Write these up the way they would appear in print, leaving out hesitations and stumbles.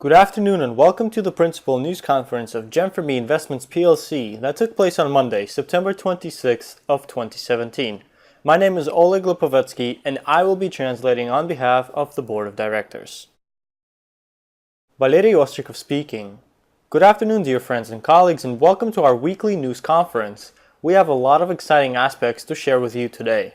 Good afternoon and welcome to the Principal News Conference of GEM4ME Investments plc that took place on Monday, September 26th of 2017. My name is Oleg Lipovetsky and I will be translating on behalf of the Board of Directors. Valery Ostrikov speaking. Good afternoon dear friends and colleagues and welcome to our weekly news conference. We have a lot of exciting aspects to share with you today.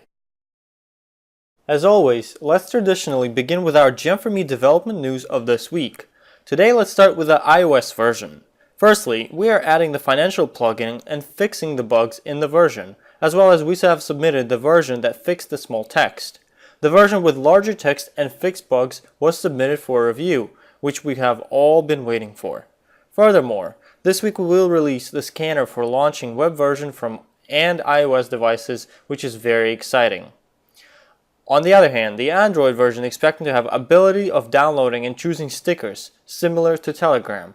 As always, let's traditionally begin with our GEM4ME development news of this week. Today let's start with the iOS version. Firstly, we are adding the financial plugin and fixing the bugs in the version, as well as we have submitted the version that fixed the small text. The version with larger text and fixed bugs was submitted for review, which we have all been waiting for. Furthermore, this week we will release the scanner for launching web version from and iOS devices, which is very exciting. On the other hand, the Android version is expecting to have ability of downloading and choosing stickers, similar to Telegram.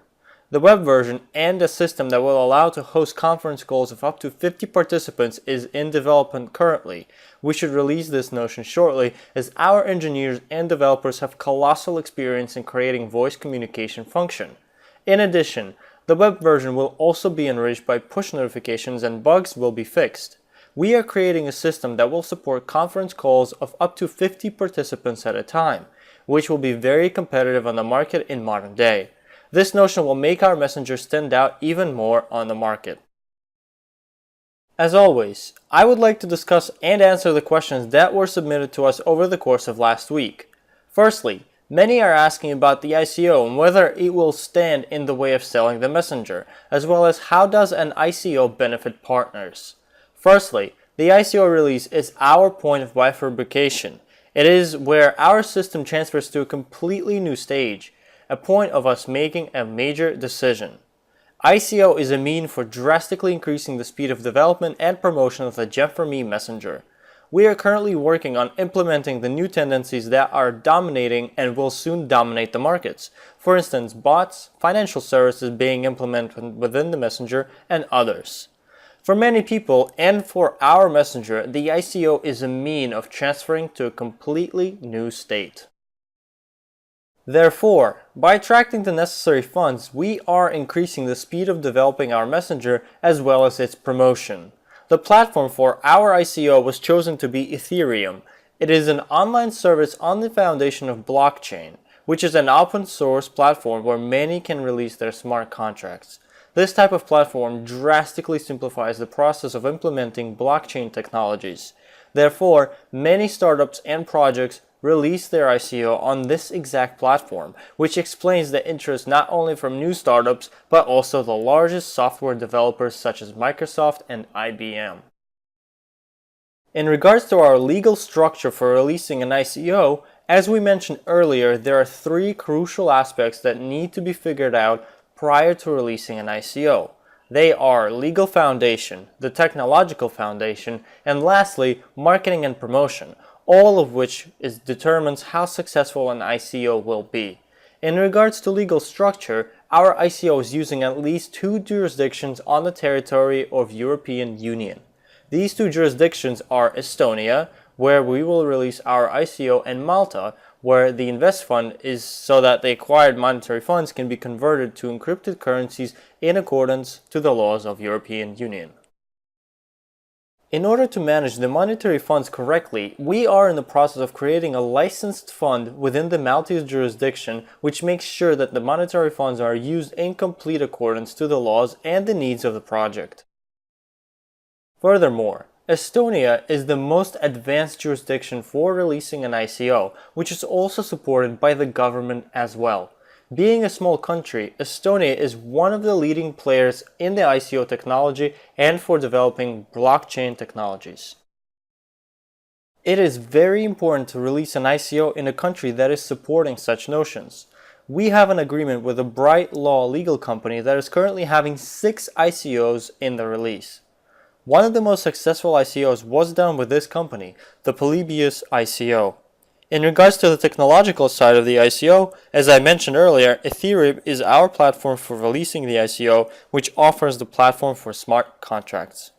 The web version and a system that will allow to host conference calls of up to 50 participants is in development currently. We should release this notion shortly as our engineers and developers have colossal experience in creating voice communication function. In addition, the web version will also be enriched by push notifications and bugs will be fixed. We are creating a system that will support conference calls of up to 50 participants at a time, which will be very competitive on the market in modern day. This notion will make our messenger stand out even more on the market. As always, I would like to discuss and answer the questions that were submitted to us over the course of last week. Firstly, many are asking about the ICO and whether it will stand in the way of selling the messenger, as well as how does an ICO benefit partners. Firstly, the ICO release is our point of bifurcation. It is where our system transfers to a completely new stage, a point of us making a major decision. ICO is a mean for drastically increasing the speed of development and promotion of the GEM4ME messenger. We are currently working on implementing the new tendencies that are dominating and will soon dominate the markets. For instance, bots, financial services being implemented within the messenger, and others. For many people, and for our messenger, the ICO is a mean of transferring to a completely new state. Therefore, by attracting the necessary funds, we are increasing the speed of developing our messenger as well as its promotion. The platform for our ICO was chosen to be Ethereum. It is an online service on the foundation of blockchain, which is an open source platform where many can release their smart contracts. This type of platform drastically simplifies the process of implementing blockchain technologies. Therefore, many startups and projects release their ICO on this exact platform, which explains the interest not only from new startups, but also the largest software developers such as Microsoft and IBM. In regards to our legal structure for releasing an ICO, as we mentioned earlier, there are three crucial aspects that need to be figured out prior to releasing an ICO. They are legal foundation, the technological foundation, and lastly, marketing and promotion, all of which determines how successful an ICO will be. In regards to legal structure, our ICO is using at least 2 jurisdictions on the territory of European Union. These 2 jurisdictions are Estonia, where we will release our ICO, and Malta, where the invest fund is so that the acquired monetary funds can be converted to encrypted currencies in accordance to the laws of European Union. In order to manage the monetary funds correctly, we are in the process of creating a licensed fund within the Maltese jurisdiction which makes sure that the monetary funds are used in complete accordance to the laws and the needs of the project. Furthermore, Estonia is the most advanced jurisdiction for releasing an ICO, which is also supported by the government as well. Being a small country, Estonia is one of the leading players in the ICO technology and for developing blockchain technologies. It is very important to release an ICO in a country that is supporting such notions. We have an agreement with a Bright Law legal company that is currently having 6 ICOs in the release. One of the most successful ICOs was done with this company, the Polybius ICO. In regards to the technological side of the ICO, as I mentioned earlier, Ethereum is our platform for releasing the ICO, which offers the platform for smart contracts.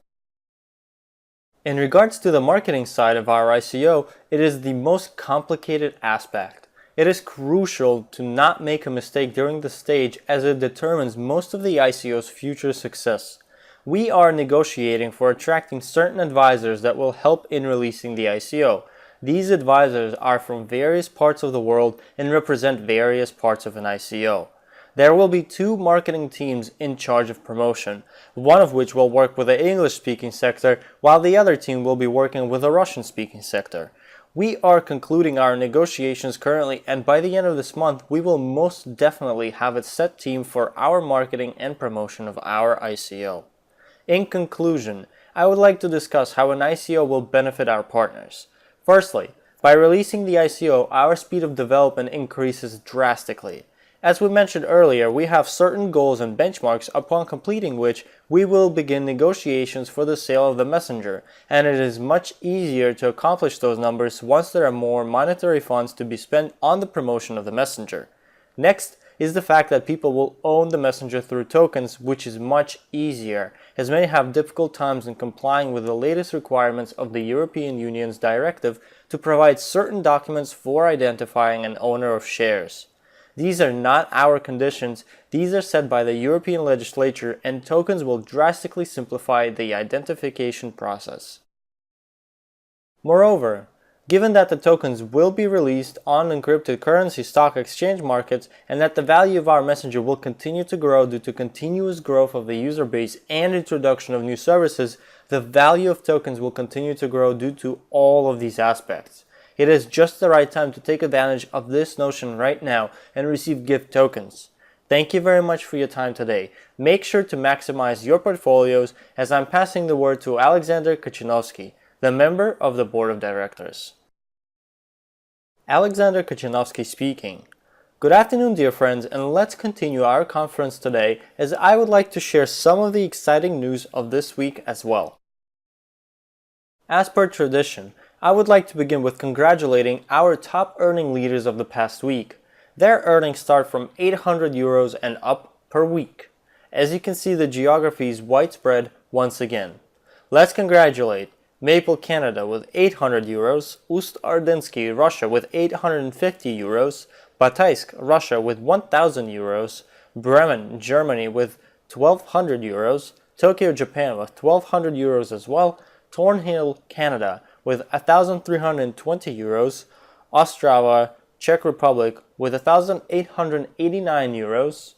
In regards to the marketing side of our ICO, it is the most complicated aspect. It is crucial to not make a mistake during the stage as it determines most of the ICO's future success. We are negotiating for attracting certain advisors that will help in releasing the ICO. These advisors are from various parts of the world and represent various parts of an ICO. There will be 2 marketing teams in charge of promotion, one of which will work with the English-speaking sector, while the other team will be working with the Russian-speaking sector. We are concluding our negotiations currently, and by the end of this month, we will most definitely have a set team for our marketing and promotion of our ICO. In conclusion, I would like to discuss how an ICO will benefit our partners. Firstly, by releasing the ICO, our speed of development increases drastically. As we mentioned earlier, we have certain goals and benchmarks upon completing which we will begin negotiations for the sale of the messenger, and it is much easier to accomplish those numbers once there are more monetary funds to be spent on the promotion of the messenger. Next is the fact that people will own the messenger through tokens, which is much easier, as many have difficult times in complying with the latest requirements of the European Union's directive to provide certain documents for identifying an owner of shares. These are not our conditions, these are set by the European legislature, and tokens will drastically simplify the identification process. Moreover, given that the tokens will be released on encrypted currency stock exchange markets and that the value of our messenger will continue to grow due to continuous growth of the user base and introduction of new services, the value of tokens will continue to grow due to all of these aspects. It is just the right time to take advantage of this notion right now and receive gift tokens. Thank you very much for your time today. Make sure to maximize your portfolios as I'm passing the word to Alexander Kachinovsky, the member of the board of directors. Alexander Kachinovsky speaking. Good afternoon, dear friends, and let's continue our conference today as I would like to share some of the exciting news of this week as well. As per tradition, I would like to begin with congratulating our top earning leaders of the past week. Their earnings start from €800 and up per week. As you can see, the geography is widespread once again. Let's congratulate Maple Canada with €800, Ust-Ardinsky Russia with €850, Bataisk Russia with €1,000, Bremen Germany with €1,200, Tokyo Japan with €1,200 as well, Thornhill Canada with €1,320, Ostrava, Czech Republic with €1,889,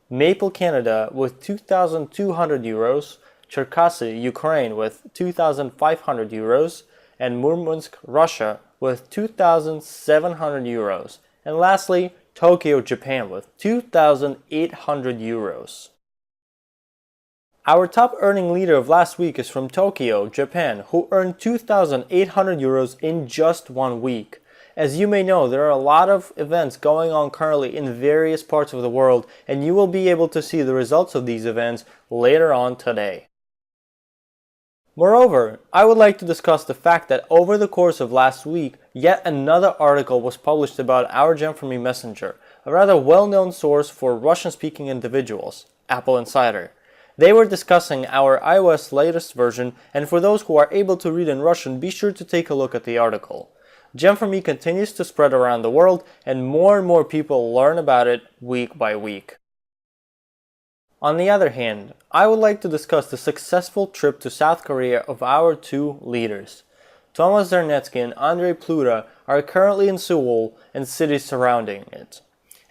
Maple Canada with €2,200, Cherkasy, Ukraine with €2,500, and Murmansk, Russia with €2,700, and lastly, Tokyo, Japan with €2,800. Our top earning leader of last week is from Tokyo, Japan, who earned €2,800 in just 1 week. As you may know, there are a lot of events going on currently in various parts of the world, and you will be able to see the results of these events later on today. Moreover, I would like to discuss the fact that over the course of last week, yet another article was published about our GEM4ME messenger, a rather well-known source for Russian-speaking individuals, Apple Insider. They were discussing our iOS latest version, and for those who are able to read in Russian, be sure to take a look at the article. GEM4ME continues to spread around the world, and more people learn about it week by week. On the other hand, I would like to discuss the successful trip to South Korea of our 2 leaders. Thomas Zernetsky and Andrei Pluta are currently in Seoul and cities surrounding it.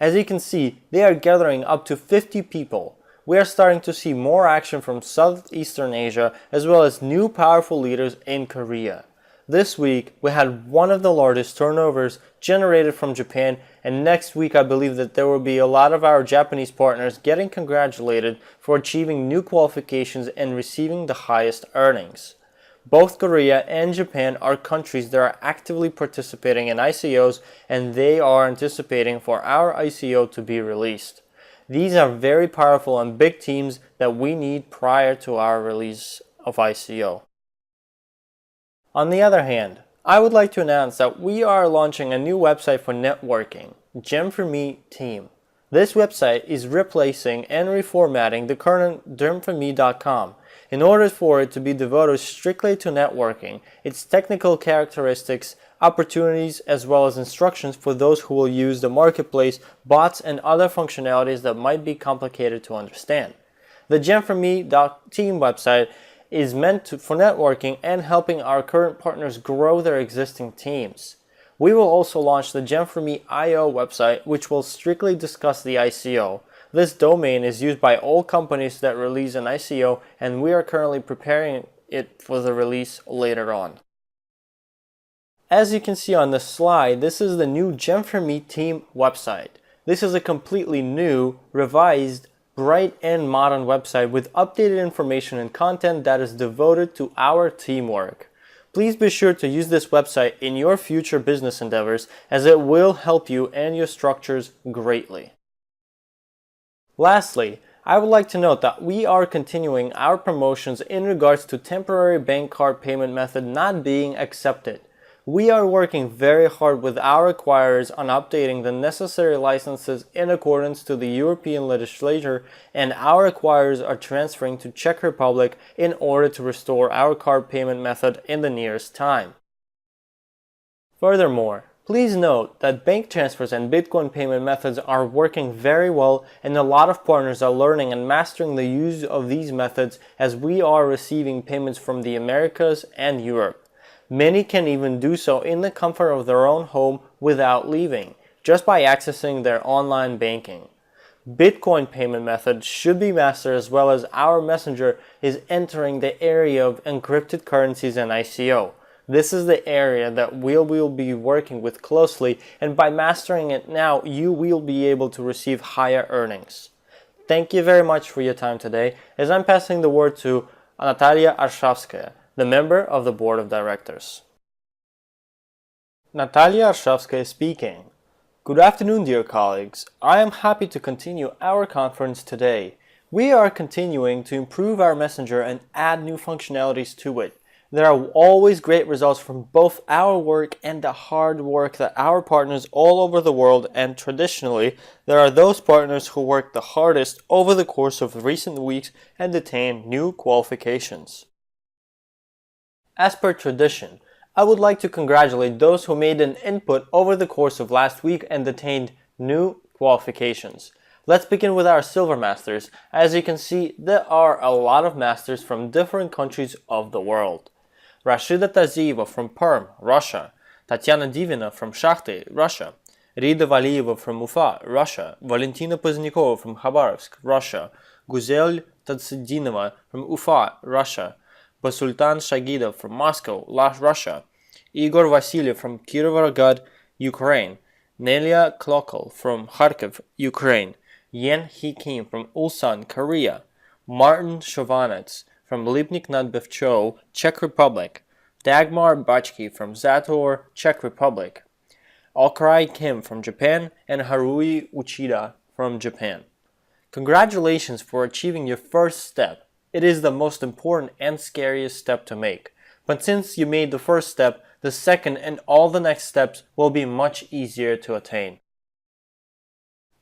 As you can see, they are gathering up to 50 people. We are starting to see more action from Southeastern Asia as well as new powerful leaders in Korea. This week, we had one of the largest turnovers generated from Japan, and next week I believe that there will be a lot of our Japanese partners getting congratulated for achieving new qualifications and receiving the highest earnings. Both Korea and Japan are countries that are actively participating in ICOs, and they are anticipating for our ICO to be released. These are very powerful and big teams that we need prior to our release of ICO. On the other hand, I would like to announce that we are launching a new website for networking, GEM4ME Team. This website is replacing and reformatting the current GEM4ME.com. In order for it to be devoted strictly to networking, its technical characteristics, opportunities, as well as instructions for those who will use the marketplace, bots, and other functionalities that might be complicated to understand. The GEM4ME.team website is meant for networking and helping our current partners grow their existing teams. We will also launch the GEM4ME.io website, which will strictly discuss the ICO. This domain is used by all companies that release an ICO, and we are currently preparing it for the release later on. As you can see on the slide, this is the new GEM4ME team website. This is a completely new, revised, bright and modern website with updated information and content that is devoted to our teamwork. Please be sure to use this website in your future business endeavors, as it will help you and your structures greatly. Lastly, I would like to note that we are continuing our promotions in regards to temporary bank card payment method not being accepted. We are working very hard with our acquirers on updating the necessary licenses in accordance to the European legislature, and our acquirers are transferring to Czech Republic in order to restore our card payment method in the nearest time. Furthermore, please note that bank transfers and Bitcoin payment methods are working very well, and a lot of partners are learning and mastering the use of these methods, as we are receiving payments from the Americas and Europe. Many can even do so in the comfort of their own home without leaving, just by accessing their online banking. Bitcoin payment method should be mastered, as well as our messenger is entering the area of encrypted currencies and ICO. This is the area that we will be working with closely, and by mastering it now, you will be able to receive higher earnings. Thank you very much for your time today, as I'm passing the word to Natalia Arshavskaya, the member of the board of directors. Natalia Arshavskaya speaking. Good afternoon, dear colleagues. I am happy to continue our conference today. We are continuing to improve our messenger and add new functionalities to it. There are always great results from both our work and the hard work that our partners all over the world, and traditionally, there are those partners who work the hardest over the course of recent weeks and attain new qualifications. As per tradition, I would like to congratulate those who made an input over the course of last week and attained new qualifications. Let's begin with our Silver Masters. As you can see, there are a lot of masters from different countries of the world. Rashida Tazieva from Perm, Russia. Tatiana Divina from Shakhty, Russia. Rida Valieva from Ufa, Russia. Valentina Poznikova from Khabarovsk, Russia. Guzel Tadsidinova from Ufa, Russia. Basultan Shagidov from Moscow, Russia. Igor Vasilyev from Kirovorod, Ukraine. Nelia Klokol from Kharkiv, Ukraine. Yen He Kim from Ulsan, Korea. Martin Shovanets from Lipnik nad Bevchou, Czech Republic. Dagmar Bachki from Zator, Czech Republic. Okrai Kim from Japan, and Harui Uchida from Japan. Congratulations for achieving your first step. It is the most important and scariest step to make. But since you made the first step, the second and all the next steps will be much easier to attain.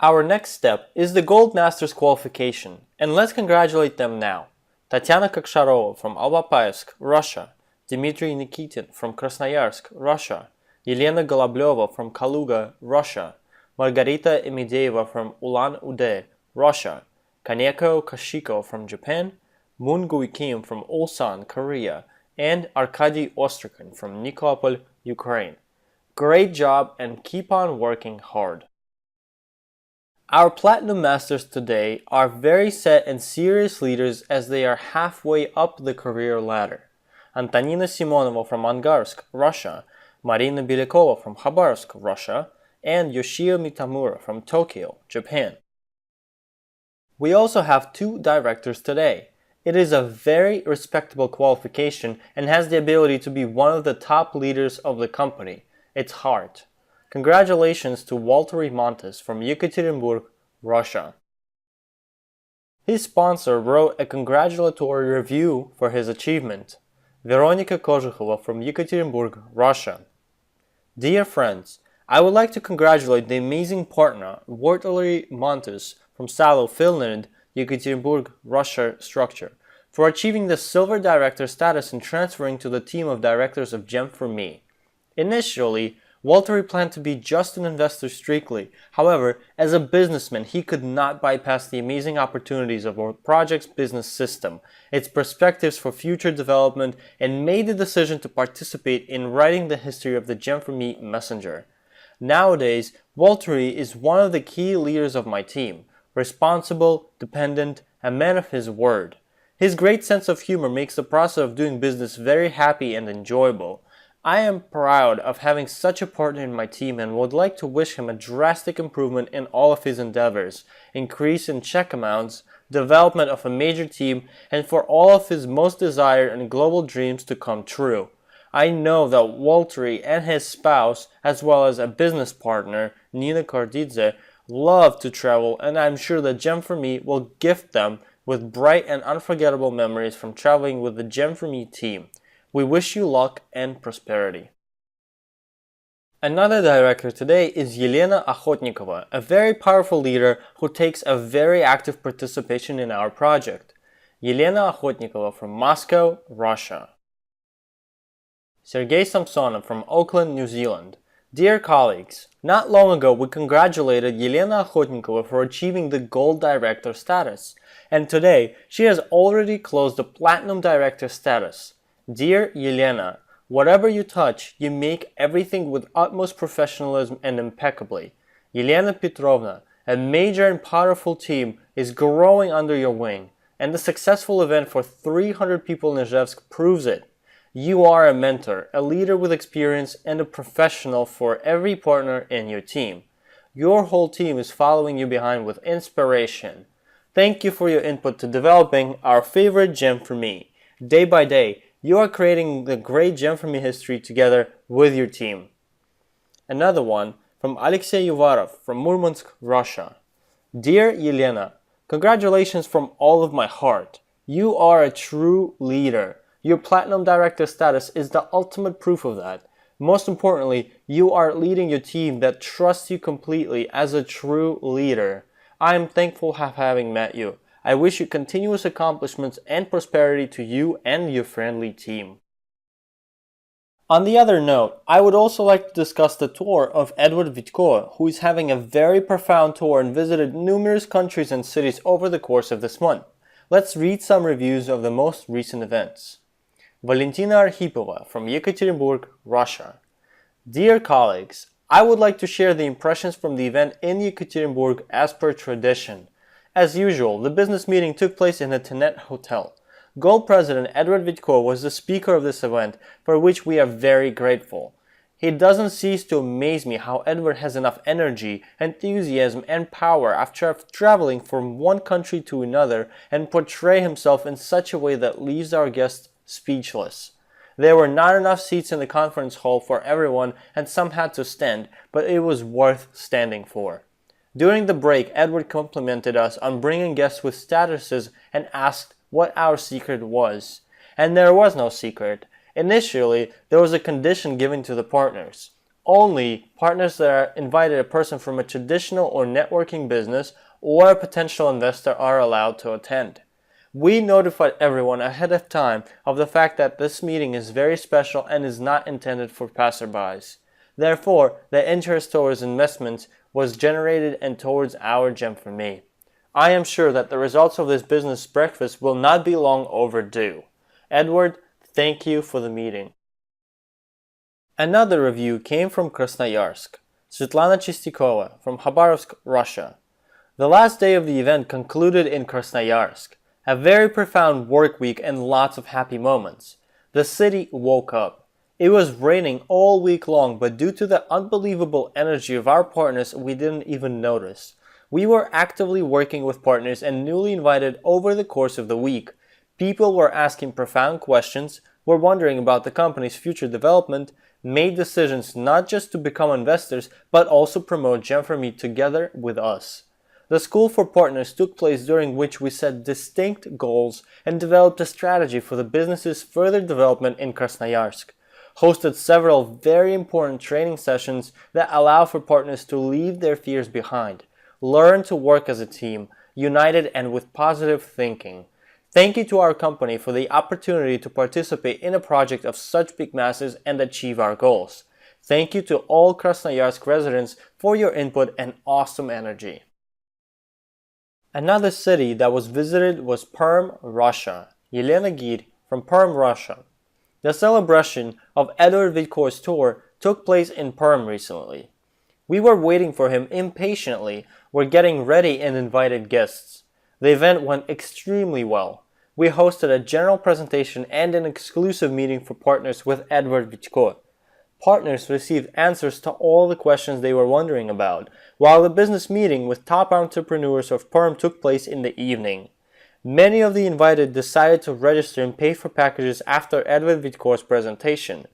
Our next step is the Gold Masters qualification, and let's congratulate them now. Tatiana Koksharova from Albapaevsk, Russia. Dmitry Nikitin from Krasnoyarsk, Russia. Yelena Golobleva from Kaluga, Russia. Margarita Emideva from Ulan-Ude, Russia. Kaneko Kashiko from Japan. Moon-Gui Kim from Ulsan, Korea. And Arkady Ostrikhin from Nikopol, Ukraine. Great job, and keep on working hard. Our Platinum Masters today are very set and serious leaders, as they are halfway up the career ladder. Antonina Simonova from Angarsk, Russia, Marina Bilikova from Khabarovsk, Russia, and Yoshio Mitamura from Tokyo, Japan. We also have two directors today. It is a very respectable qualification and has the ability to be one of the top leaders of the company. It's hard. Congratulations to Walter Montes from Yekaterinburg, Russia. His sponsor wrote a congratulatory review for his achievement. Veronika Kozhikova from Yekaterinburg, Russia. Dear friends, I would like to congratulate the amazing partner, Walter Montes from Salo, Finland, Yekaterinburg, Russia structure, for achieving the Silver Director status and transferring to the team of directors of GEM4ME. Initially, Walter planned to be just an investor strictly. However, as a businessman, he could not bypass the amazing opportunities of our project's business system, its perspectives for future development, and made the decision to participate in writing the history of the GEM4ME messenger. Nowadays, Walter is one of the key leaders of my team, responsible, dependent, a man of his word. His great sense of humor makes the process of doing business very happy and enjoyable. I am proud of having such a partner in my team and would like to wish him a drastic improvement in all of his endeavors, increase in check amounts, development of a major team, and for all of his most desired and global dreams to come true. I know that Walter and his spouse, as well as a business partner, Nina Kordidze, love to travel, and I'm sure that GEM4ME will gift them with bright and unforgettable memories from traveling with the GEM4ME team. We wish you luck and prosperity. Another director today is Yelena Okhotnikova, a very powerful leader who takes a very active participation in our project. Yelena Okhotnikova from Moscow, Russia. Sergei Samsonov from Auckland, New Zealand. Dear colleagues, not long ago we congratulated Yelena Okhotnikova for achieving the Gold Director status, and today she has already closed the Platinum Director status. Dear Yelena, whatever you touch, you make everything with utmost professionalism and impeccably. Yelena Petrovna, a major and powerful team is growing under your wing, and the successful event for 300 people in Izhevsk proves it. You are a mentor, a leader with experience, and a professional for every partner in your team. Your whole team is following you behind with inspiration. Thank you for your input to developing our favorite GEM4ME. Day by day, you are creating the great GEM4ME history together with your team. Another one from Alexey Uvarov from Murmansk, Russia. Dear Yelena, congratulations from all of my heart. You are a true leader. Your Platinum Director status is the ultimate proof of that. Most importantly, you are leading your team that trusts you completely as a true leader. I am thankful for having met you. I wish you continuous accomplishments and prosperity to you and your friendly team. On the other note, I would also like to discuss the tour of Edward Vitko, who is having a very profound tour and visited numerous countries and cities over the course of this month. Let's read some reviews of the most recent events. Valentina Arhipova from Yekaterinburg, Russia. Dear colleagues, I would like to share the impressions from the event in Yekaterinburg as per tradition. As usual, the business meeting took place in the Tenet Hotel. Gold President Edward Vitko was the speaker of this event, for which we are very grateful. It doesn't cease to amaze me how Edward has enough energy, enthusiasm, and power after traveling from one country to another and portray himself in such a way that leaves our guests speechless. There were not enough seats in the conference hall for everyone and some had to stand, but it was worth standing for. During the break, Edward complimented us on bringing guests with statuses and asked what our secret was. And there was no secret. Initially, there was a condition given to the partners. Only partners that invited a person from a traditional or networking business or a potential investor are allowed to attend. We notified everyone ahead of time of the fact that this meeting is very special and is not intended for passerbys. Therefore, the interest towards investments was generated and towards our GEM4ME. I am sure that the results of this business breakfast will not be long overdue. Edward, thank you for the meeting. Another review came from Krasnoyarsk. Svetlana Chistikova from Khabarovsk, Russia. The last day of the event concluded in Krasnoyarsk. A very profound work week and lots of happy moments. The city woke up. It was raining all week long, but due to the unbelievable energy of our partners, we didn't even notice. We were actively working with partners and newly invited over the course of the week. People were asking profound questions, were wondering about the company's future development, made decisions not just to become investors, but also promote GEM4ME together with us. The School for Partners took place, during which we set distinct goals and developed a strategy for the business's further development in Krasnoyarsk. Hosted several very important training sessions that allow for partners to leave their fears behind, learn to work as a team, united and with positive thinking. Thank you to our company for the opportunity to participate in a project of such big masses and achieve our goals. Thank you to all Krasnoyarsk residents for your input and awesome energy. Another city that was visited was Perm, Russia. Yelena Gid from Perm, Russia. The celebration of Edward Vidkor's tour took place in Perm recently. We were waiting for him impatiently. We're getting ready and invited guests. The event went extremely well. We hosted a general presentation and an exclusive meeting for partners with Edward Vidkor. Partners received answers to all the questions they were wondering about, while the business meeting with top entrepreneurs of Perm took place in the evening. Many of the invited decided to register and pay for packages after Edward Vidkor's presentation.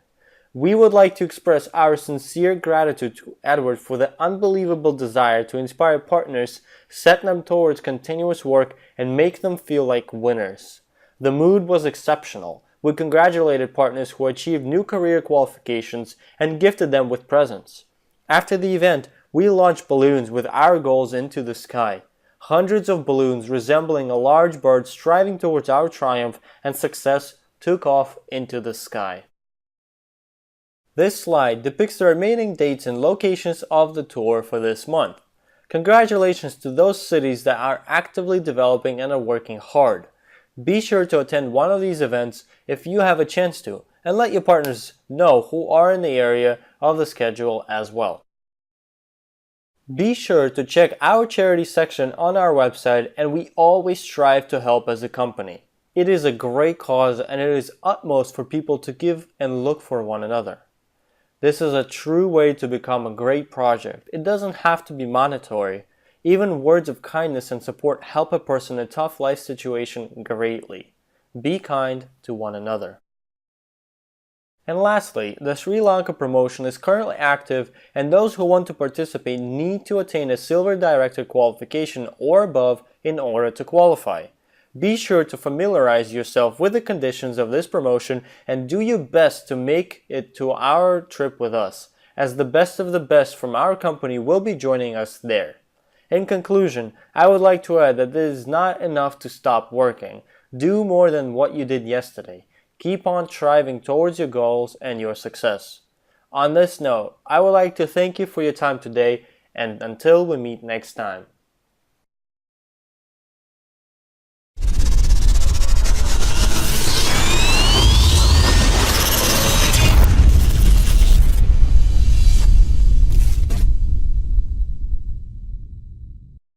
We would like to express our sincere gratitude to Edward for the unbelievable desire to inspire partners, set them towards continuous work, and make them feel like winners. The mood was exceptional. We congratulated partners who achieved new career qualifications and gifted them with presents. After the event, we launched balloons with our goals into the sky. Hundreds of balloons resembling a large bird striving towards our triumph and success took off into the sky. This slide depicts the remaining dates and locations of the tour for this month. Congratulations to those cities that are actively developing and are working hard. Be sure to attend one of these events if you have a chance to, and let your partners know who are in the area of the schedule as well. Be sure to check our charity section on our website, and we always strive to help as a company. It is a great cause and it is utmost for people to give and look for one another. This is a true way to become a great project. It doesn't have to be monetary. Even words of kindness and support help a person in a tough life situation greatly. Be kind to one another. And lastly, the Sri Lanka promotion is currently active, and those who want to participate need to attain a Silver Director qualification or above in order to qualify. Be sure to familiarize yourself with the conditions of this promotion and do your best to make it to our trip with us, as the best of the best from our company will be joining us there. In conclusion, I would like to add that it is not enough to stop working. Do more than what you did yesterday. Keep on striving towards your goals and your success. On this note, I would like to thank you for your time today, and until we meet next time.